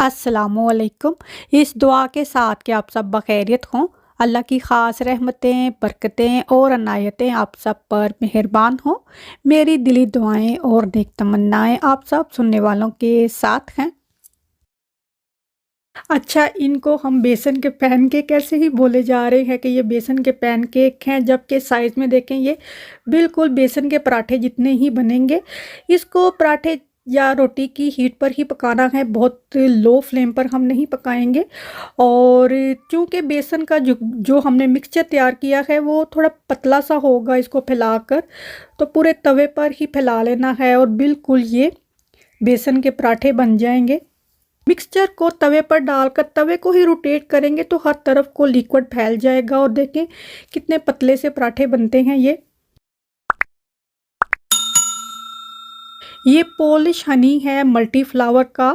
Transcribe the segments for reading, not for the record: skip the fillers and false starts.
अस्सलामुअलैकुम। इस दुआ के साथ कि आप सब बखैरियत हों। अल्लाह की ख़ास रहमतें, बरकतें और अनायतें आप सब पर मेहरबान हों। मेरी दिली दुआएं और नेक तमन्नाएं आप सब सुनने वालों के साथ हैं। अच्छा, इनको हम बेसन के पैनकेक कैसे ही बोले जा रहे हैं कि ये बेसन के पैनकेक हैं, जबकि साइज़ में देखें ये बिल्कुल बेसन के पराठे जितने ही बनेंगे। इसको पराठे या रोटी की हीट पर ही पकाना है, बहुत लो फ्लेम पर हम नहीं पकाएंगे। और चूँकि बेसन का जो जो हमने मिक्सचर तैयार किया है वो थोड़ा पतला सा होगा, इसको फैलाकर तो पूरे तवे पर ही फैला लेना है और बिल्कुल ये बेसन के पराठे बन जाएंगे। मिक्सचर को तवे पर डालकर तवे को ही रोटेट करेंगे तो हर तरफ को लिक्विड फैल जाएगा और देखें कितने पतले से पराठे बनते हैं। ये पॉलिश हनी है मल्टी फ्लावर का।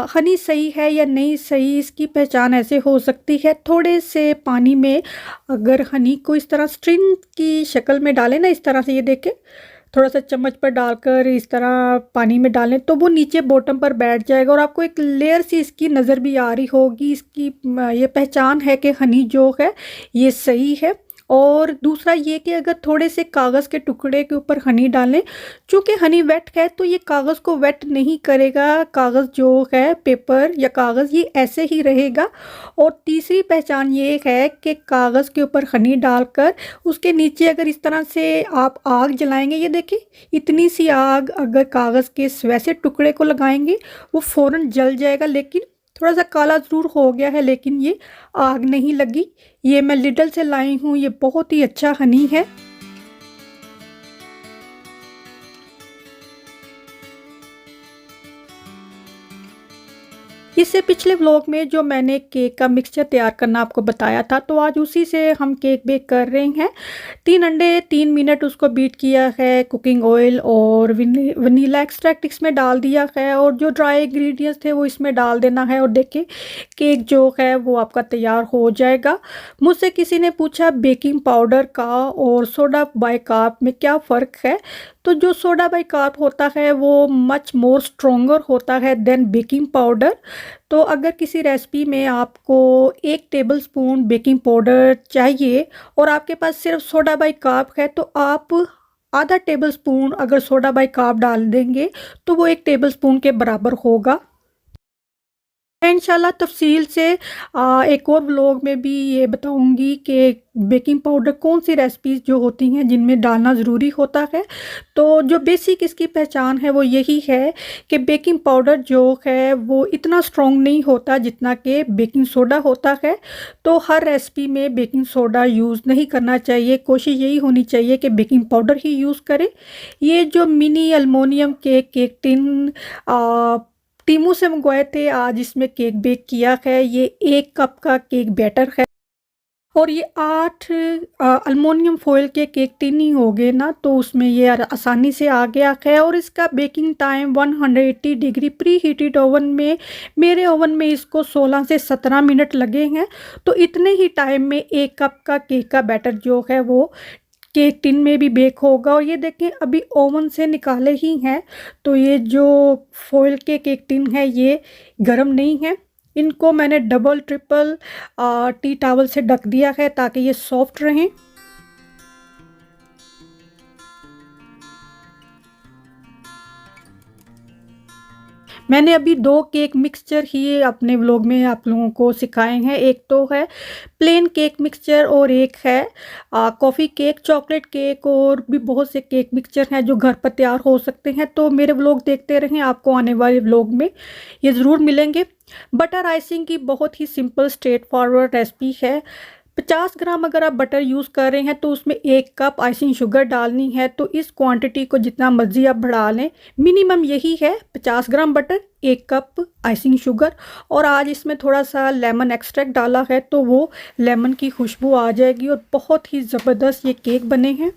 हनी सही है या नहीं सही, इसकी पहचान ऐसे हो सकती है, थोड़े से पानी में अगर हनी को इस तरह स्ट्रिंग की शक्ल में डालें ना, इस तरह से, ये देखें थोड़ा सा चम्मच पर डालकर इस तरह पानी में डालें तो वो नीचे बॉटम पर बैठ जाएगा और आपको एक लेयर सी इसकी नज़र भी आ रही होगी। इसकी ये पहचान है कि हनी जो है ये सही है। और दूसरा ये कि अगर थोड़े से कागज़ के टुकड़े के ऊपर हनी डालें, चूँकि हनी वेट है तो ये कागज़ को वेट नहीं करेगा, कागज़ जो है पेपर या कागज़ ये ऐसे ही रहेगा। और तीसरी पहचान ये है कि कागज़ के ऊपर हनी डालकर उसके नीचे अगर इस तरह से आप आग जलाएंगे, ये देखिए इतनी सी आग अगर कागज़ के वैसे टुकड़े को लगाएंगे वो फ़ौरन जल जाएगा, लेकिन थोड़ा सा काला ज़रूर हो गया है, लेकिन ये आग नहीं लगी। ये मैं लिडल से लाई हूँ, ये बहुत ही अच्छा हनी है। इससे पिछले व्लॉग में जो मैंने केक का मिक्सचर तैयार करना आपको बताया था, तो आज उसी से हम केक बेक कर रहे हैं। 3 अंडे 3 मिनट उसको बीट किया है, कुकिंग ऑयल और वनीला एक्सट्रैक्ट इसमें डाल दिया है और जो ड्राई इंग्रेडिएंट्स थे वो इसमें डाल देना है और देखिए केक जो है वो आपका तैयार हो जाएगा। मुझसे किसी ने पूछा बेकिंग पाउडर का और सोडा बाइकार्ब में क्या फ़र्क है। तो जो सोडा बाइकार्ब होता है वो मच मोर स्ट्रोंगर होता है देन बेकिंग पाउडर। तो अगर किसी रेसिपी में आपको 1 टेबलस्पून बेकिंग पाउडर चाहिए और आपके पास सिर्फ सोडा बाइकार्ब है, तो आप आधा टेबलस्पून अगर सोडा बाइकार्ब डाल देंगे तो वो 1 टेबलस्पून के बराबर होगा। मैं इंशाल्लाह तफ़सील से एक और व्लॉग में भी ये बताऊंगी कि बेकिंग पाउडर कौन सी रेसिपीज़ जो होती हैं जिनमें डालना ज़रूरी होता है। तो जो बेसिक इसकी पहचान है वो यही है कि बेकिंग पाउडर जो है वो इतना स्ट्रॉन्ग नहीं होता जितना कि बेकिंग सोडा होता है। तो हर रेसिपी में बेकिंग सोडा यूज़ नहीं करना चाहिए, कोशिश यही होनी चाहिए कि बेकिंग पाउडर ही यूज़ करें। ये जो मिनी एलुमिनियम के केक टिन टीमू से मंगवाए थे, आज इसमें केक बेक किया है। ये 1 कप का केक बैटर है और ये 8 अल्मोनियम फॉयल के केक टिन ही हो गए ना, तो उसमें ये आसानी से आ गया है। और इसका baking time 180 degree pre heated oven में, मेरे ओवन में इसको 16 से 17 मिनट लगे हैं। तो इतने ही टाइम में 1 कप का केक का बैटर जो है वो केक टिन में भी बेक होगा। और ये देखें अभी ओवन से निकाले ही हैं, तो ये जो फॉयल के केक टिन है ये गर्म नहीं है। इनको मैंने डबल ट्रिपल टी टॉवल से ढक दिया है ताकि ये सॉफ्ट रहें। मैंने अभी 2 केक मिक्सचर ही अपने व्लॉग में आप लोगों को सिखाए हैं। एक तो है प्लेन केक मिक्सचर और एक है कॉफ़ी केक, चॉकलेट केक, और भी बहुत से केक मिक्सचर हैं जो घर पर तैयार हो सकते हैं। तो मेरे व्लॉग देखते रहें, आपको आने वाले व्लॉग में ये ज़रूर मिलेंगे। बटर आइसिंग की बहुत ही सिंपल स्ट्रेट फॉरवर्ड रेसिपी है। 50 ग्राम अगर आप बटर यूज़ कर रहे हैं तो उसमें 1 कप आइसिंग शुगर डालनी है। तो इस क्वांटिटी को जितना मर्जी आप बढ़ा लें, मिनिमम यही है 50 ग्राम बटर 1 कप आइसिंग शुगर। और आज इसमें थोड़ा सा लेमन एक्सट्रैक्ट डाला है तो वो लेमन की खुशबू आ जाएगी और बहुत ही ज़बरदस्त ये केक बने हैं।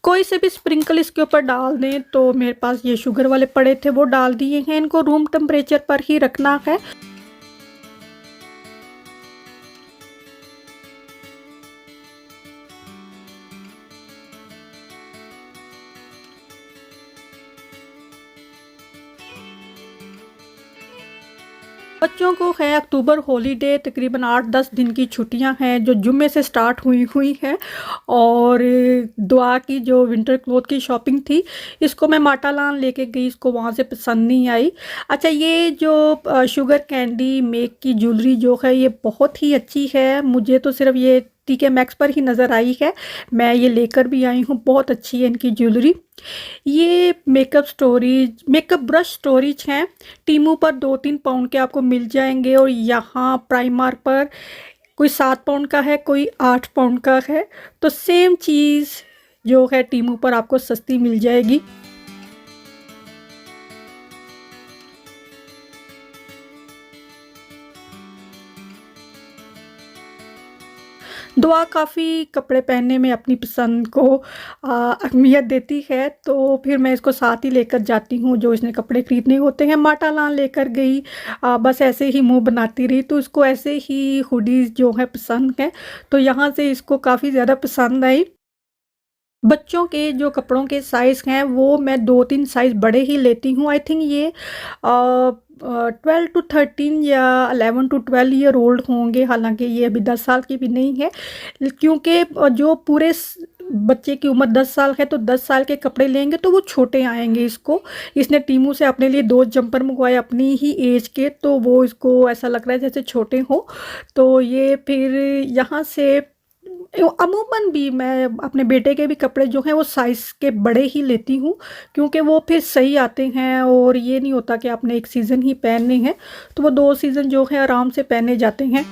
कोई से भी स्प्रिंकल इसके ऊपर डाल दें, तो मेरे पास ये शुगर वाले पड़े थे वो डाल दिए हैं। इनको रूम टेम्परेचर पर ही रखना है। बच्चों को है अक्टूबर हॉलीडे, तकरीबन 8-10 दिन की छुट्टियां हैं जो जुम्मे से स्टार्ट हुई हैं। और दुआ की जो विंटर क्लोथ की शॉपिंग थी, इसको मैं माटालान लेके गई, इसको वहाँ से पसंद नहीं आई। अच्छा, ये जो शुगर कैंडी मेक की ज्वेलरी जो है ये बहुत ही अच्छी है, मुझे तो सिर्फ ये टीके मैक्स पर ही नज़र आई है। मैं ये लेकर भी आई हूँ, बहुत अच्छी है इनकी ज्वेलरी। ये मेकअप ब्रश स्टोरेज हैं, टीमू पर 2-3 पाउंड के आपको मिल जाएंगे, और यहाँ प्राइमार्क पर कोई 7 पाउंड का है, कोई 8 पाउंड का है। तो सेम चीज़ जो है टीमू पर आपको सस्ती मिल जाएगी। दुआ काफ़ी कपड़े पहनने में अपनी पसंद को अहमियत देती है, तो फिर मैं इसको साथ ही लेकर जाती हूँ जो इसने कपड़े ख़रीदने होते हैं। माटालान लेकर गई, बस ऐसे ही मुंह बनाती रही, तो इसको ऐसे ही हुडीज़ जो है पसंद है, तो यहाँ से इसको काफ़ी ज़्यादा पसंद आई। बच्चों के जो कपड़ों के साइज़ हैं वो मैं 2-3 साइज़ बड़े ही लेती हूँ। आई थिंक ये 12 to 13 या 11 to 12 ईयर ओल्ड होंगे, हालांकि ये अभी 10 साल की भी नहीं है, क्योंकि जो पूरे बच्चे की उम्र 10 साल है तो 10 साल के कपड़े लेंगे तो वो छोटे आएंगे इसको। इसने टीमू से अपने लिए 2 जंपर मंगवाए अपनी ही एज के, तो वो इसको ऐसा लग रहा है जैसे छोटे हो। तो ये फिर यहाँ से अमूमन भी मैं अपने बेटे के भी कपड़े जो हैं वो साइज़ के बड़े ही लेती हूँ, क्योंकि वो फिर सही आते हैं, और ये नहीं होता कि आपने एक सीज़न ही पहनने हैं, तो वो 2 सीज़न जो है आराम से पहने जाते हैं।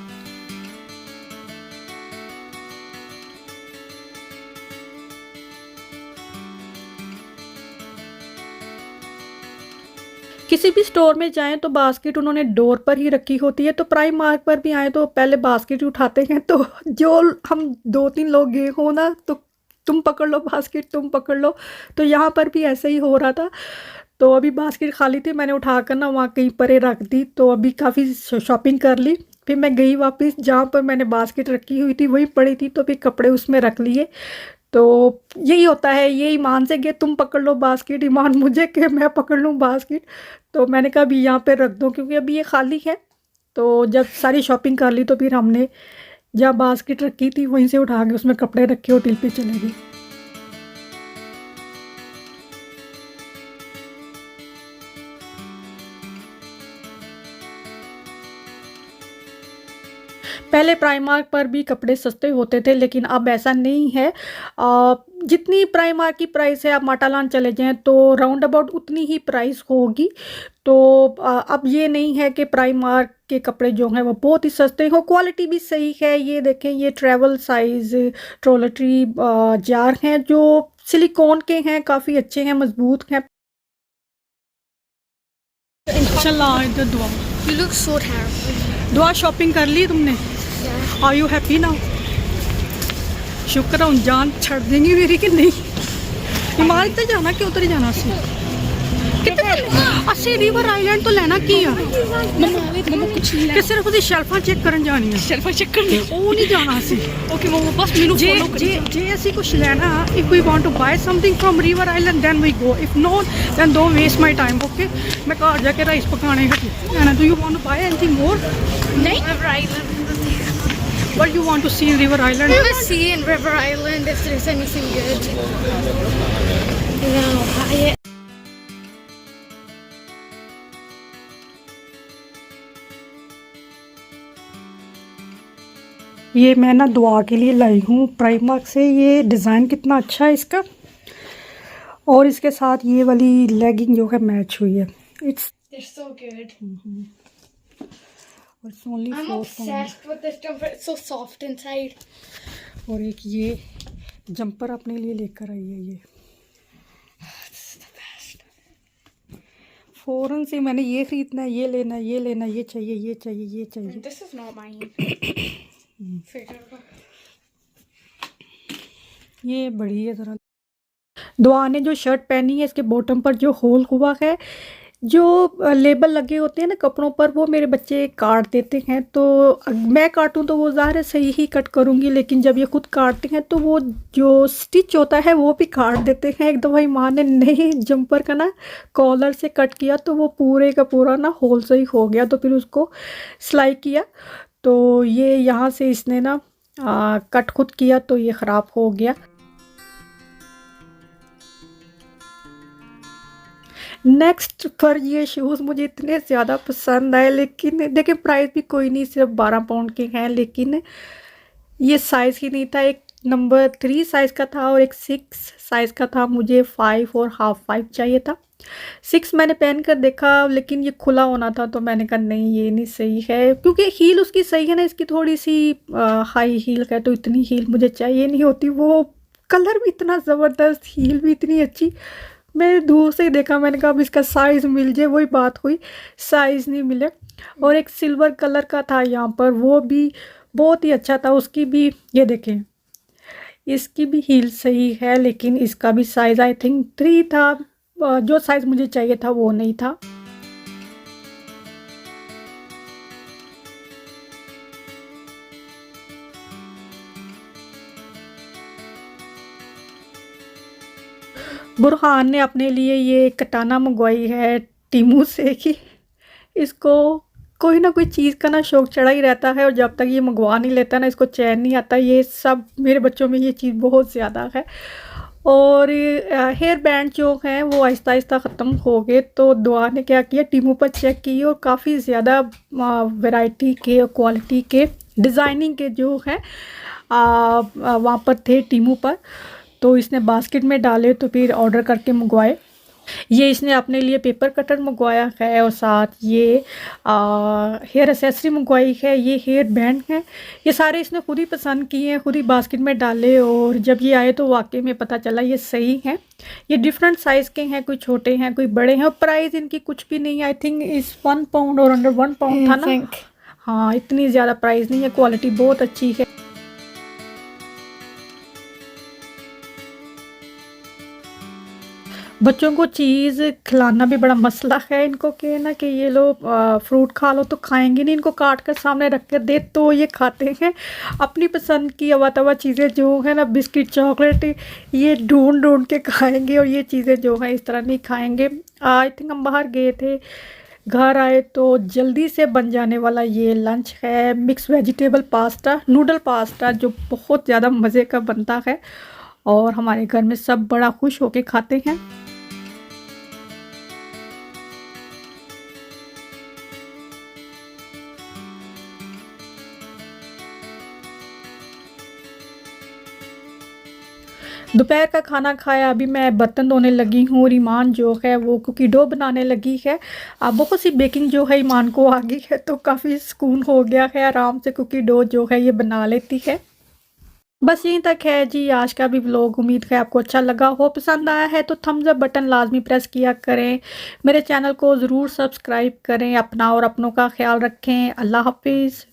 किसी भी स्टोर में जाएं तो बास्केट उन्होंने डोर पर ही रखी होती है, तो प्राइमार्क पर भी आए तो पहले बास्केट ही उठाते हैं, तो जो हम 2-3 लोग गए हो ना, तो तुम पकड़ लो बास्केट, तुम पकड़ लो। तो यहाँ पर भी ऐसे ही हो रहा था। तो अभी बास्केट खाली थी, मैंने उठाकर ना वहाँ कहीं परे रख दी, तो अभी काफ़ी शॉपिंग कर ली। फिर मैं गई वापस, जहाँ पर मैंने बास्केट रखी हुई थी वही पड़ी थी, तो फिर कपड़े उसमें रख लिए। तो यही होता है, ये ईमान से कि तुम पकड़ लो बास्केट, ईमान मुझे कि मैं पकड़ लूँ बास्केट। तो मैंने कहा अभी यहाँ पे रख दो, क्योंकि अभी ये खाली है। तो जब सारी शॉपिंग कर ली तो फिर हमने जहाँ बास्केट रखी थी वहीं से उठा के उसमें कपड़े रखे, होटल पे चले गए। पहले प्राइमार्क पर भी कपड़े सस्ते होते थे, लेकिन अब ऐसा नहीं है। जितनी प्राइमार्क की प्राइस है, आप माटालान चले जाएं तो राउंड अबाउट उतनी ही प्राइस होगी। तो अब ये नहीं है कि प्राइमार्क के कपड़े जो हैं वो बहुत ही सस्ते हो, क्वालिटी भी सही है। ये देखें, ये ट्रैवल साइज़ ट्रोलेटरी जार हैं जो सिलिकॉन के हैं, काफ़ी अच्छे हैं, मजबूत हैं। चला इधर दुआ। You look so terrible. Dua shopping कर ली तुमने? Yeah. Are you happy now? शुक्र है, जान छड़ देंगी मेरी कि नहीं। हिमालय तो जाना कि उधर ही जाना सी कितने ਅਸੀਂ ਰਿਵਰ ਆਈਲੈਂਡ ਤੋਂ ਲੈਣਾ ਕੀ ਆ? मम्मा कुछ नहीं ਕਿ ਸਿਰਫ ਉਹਦੀ ਸ਼ੈਲਫਾਂ ਚੈੱਕ ਕਰਨ ਜਾਣੀ ਆ? शेल्फा चेक करनी ਉਹ ਨਹੀਂ ਜਾਣਾ ਸੀ। ओके मम्मा बस मेनू ਜੇ फॉलो ਜੇ ਜੇ ਅਸੀਂ ਕੁਝ ਲੈਣਾ, if we want to buy something from river island then we go, if not then don't waste my time, okay? मैं घर जाके राइस पकाने हटी लेना। do you want to buy anything more? नहीं River Island. What you want to see in river island? I want to see in River Island if there's anything good. No, I. ये मैं ना दुआ के लिए लाई हूँ प्राइमार्क से। ये डिज़ाइन कितना अच्छा है इसका, और इसके साथ ये वाली लेगिंग जो है मैच हुई है। They're so good. It's only I'm 4 pound. obsessed with this jumper. It's so soft inside. और एक ये जंपर अपने लिए लेकर आई है। ये This is the best. फ़ौरन से मैंने ये ख़रीदना है, ये लेना है, ये लेना है, ये चाहिए, ये चाहिए, ये चाहिए। This is not mine. Figure it out. ये बड़ी है ज़रा। दुआ ने जो शर्ट पहनी है इसके बॉटम पर जो होल हुआ है, जो लेबल लगे होते हैं ना कपड़ों पर, वो मेरे बच्चे काट देते हैं। तो मैं काटूँ तो वो ज़ाहिर है सही ही कट करूँगी, लेकिन जब ये खुद काटते हैं तो वो जो स्टिच होता है वो भी काट देते हैं। एक दफ़ा माँ ने नए जंपर का ना कॉलर से कट किया तो वो पूरे का पूरा ना होल से ही हो गया। तो फिर उसको सिलाई किया, तो ये यहाँ से इसने ना कट खुद किया तो ये ख़राब हो गया। नेक्स्ट पर ये शूज़ मुझे इतने ज़्यादा पसंद आए, लेकिन देखिए प्राइस भी कोई नहीं, सिर्फ 12 पाउंड के हैं, लेकिन ये साइज़ ही नहीं था। एक नंबर 3 साइज़ का था और एक 6 साइज़ का था। मुझे 5 और हाफ 5 चाहिए था। 6 मैंने पहन कर देखा, लेकिन ये खुला होना था, तो मैंने कहा नहीं ये नहीं सही है, क्योंकि हील उसकी सही है ना, इसकी थोड़ी सी हाई हील है, तो इतनी हील मुझे चाहिए नहीं होती। वो कलर भी इतना ज़बरदस्त, हील भी इतनी अच्छी। मैंने दूर से ही देखा, मैंने कहा अब इसका साइज़ मिल जाए, वही बात हुई, साइज़ नहीं मिले। और एक सिल्वर कलर का था यहाँ पर, वो भी बहुत ही अच्छा था। उसकी भी ये देखें, इसकी भी हील सही है, लेकिन इसका भी साइज़ आई थिंक 3 था। जो साइज़ मुझे चाहिए था वो नहीं था। बुरहान ने अपने लिए ये कटाना मंगवाई है टीमू से, कि इसको कोई ना कोई चीज़ का ना शौक चढ़ा ही रहता है, और जब तक ये मंगवा नहीं लेता ना इसको चैन नहीं आता। ये सब मेरे बच्चों में ये चीज़ बहुत ज़्यादा है। और हेयर बैंड जो हैं वो आहिस्ता आहिस्ता ख़त्म हो गए, तो दुआ ने क्या किया, टीमू पर चेक किए और काफ़ी ज़्यादा वैरायटी के, क्वालिटी के, डिज़ाइनिंग के जो हैं वहाँ पर थे टीमू पर। तो इसने बास्केट में डाले, तो फिर ऑर्डर करके मंगवाए। ये इसने अपने लिए पेपर कटर मंगवाया है, और साथ ये हेयर एक्सेसरी मंगवाई है, ये हेयर बैंड है। ये सारे इसने खुद ही पसंद किए हैं, खुद ही बास्केट में डाले, और जब ये आए तो वाकई में पता चला ये सही हैं। ये डिफरेंट साइज़ के हैं, कोई छोटे हैं कोई बड़े हैं, और प्राइस इनकी कुछ भी नहीं, आई थिंक इस 1 पाउंड और अंडर 1 पाउंड था ना। हाँ, इतनी ज़्यादा प्राइस नहीं है, क्वालिटी बहुत अच्छी है। बच्चों को चीज़ खिलाना भी बड़ा मसला है इनको, कि ना कि ये लो फ्रूट खा लो, तो खाएंगे नहीं। इनको काट कर सामने रख कर दे तो ये खाते हैं। अपनी पसंद की अवा तवा चीज़ें जो है ना, बिस्किट चॉकलेट, ये ढूंढ ढूंढ के खाएंगे, और ये चीज़ें जो हैं इस तरह नहीं खाएंगे। आई थिंक हम बाहर गए थे, घर आए तो जल्दी से बन जाने वाला ये लंच है, mix vegetable pasta, noodle pasta, जो बहुत ज़्यादा मज़े का बनता है, और हमारे घर में सब बड़ा खुश होके खाते हैं। दोपहर का खाना खाया, अभी मैं बर्तन धोने लगी हूँ, और ईमान जो है वो कुकी डो बनाने लगी है। अब बहुत सी बेकिंग जो है ईमान को आ गई है, तो काफ़ी सुकून हो गया है, आराम से कुकी डो जो है ये बना लेती है। बस यहीं तक है जी आज का भी व्लॉग। उम्मीद है आपको अच्छा लगा हो, पसंद आया है तो थम्स अप बटन लाजमी प्रेस किया करें। मेरे चैनल को ज़रूर सब्सक्राइब करें। अपना और अपनों का ख्याल रखें। अल्लाह हाफिज़।